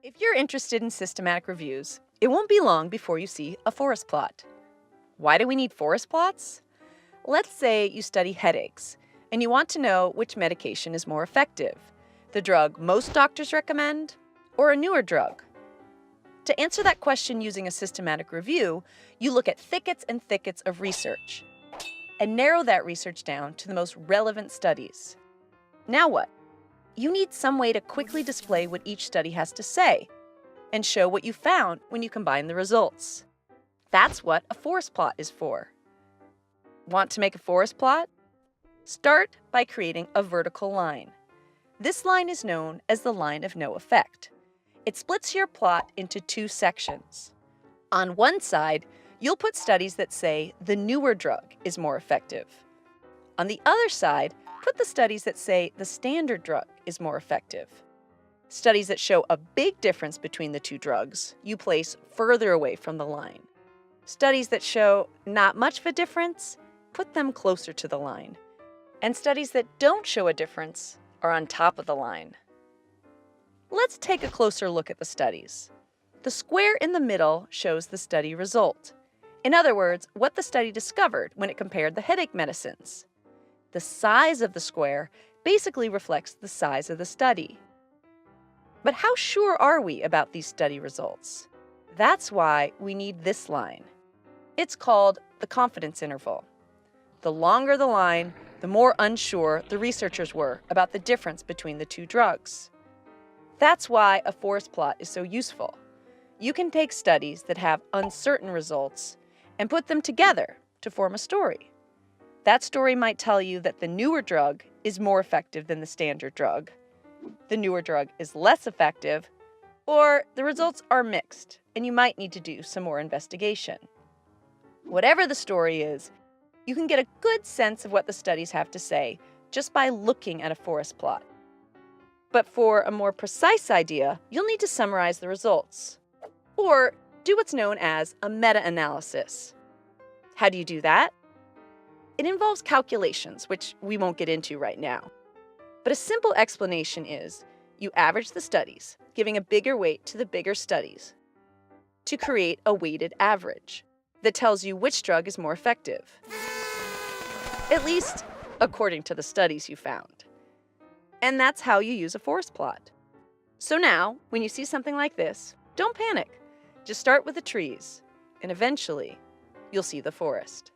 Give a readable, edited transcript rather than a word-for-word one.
If you're interested in systematic reviews, it won't be long before you see a forest plot. Why do we need forest plots? Let's say you study headaches and you want to know which medication is more effective, the drug most doctors recommend or a newer drug. To answer that question using a systematic review, you look at thickets and thickets of research and narrow that research down to the most relevant studies. Now what? You need some way to quickly display what each study has to say and show what you found when you combine the results. That's what a forest plot is for. Want to make a forest plot? Start by creating a vertical line. This line is known as the line of no effect. It splits your plot into two sections. On one side, you'll put studies that say the newer drug is more effective. On the other side, put the studies that say the standard drug is more effective. Studies that show a big difference between the two drugs, you place further away from the line. Studies that show not much of a difference, put them closer to the line. And studies that don't show a difference are on top of the line. Let's take a closer look at the studies. The square in the middle shows the study result. In other words, what the study discovered when it compared the headache medicines. The size of the square basically reflects the size of the study. But how sure are we about these study results? That's why we need this line. It's called the confidence interval. The longer the line, the more unsure the researchers were about the difference between the two drugs. That's why a forest plot is so useful. You can take studies that have uncertain results and put them together to form a story. That story might tell you that the newer drug is more effective than the standard drug, the newer drug is less effective, or the results are mixed and you might need to do some more investigation. Whatever the story is, you can get a good sense of what the studies have to say just by looking at a forest plot. But for a more precise idea, you'll need to summarize the results, or do what's known as a meta-analysis. How do you do that? It involves calculations, which we won't get into right now. But a simple explanation is you average the studies, giving a bigger weight to the bigger studies, to create a weighted average that tells you which drug is more effective. At least according to the studies you found. And that's how you use a forest plot. So now, when you see something like this, don't panic. Just start with the trees, and eventually, you'll see the forest.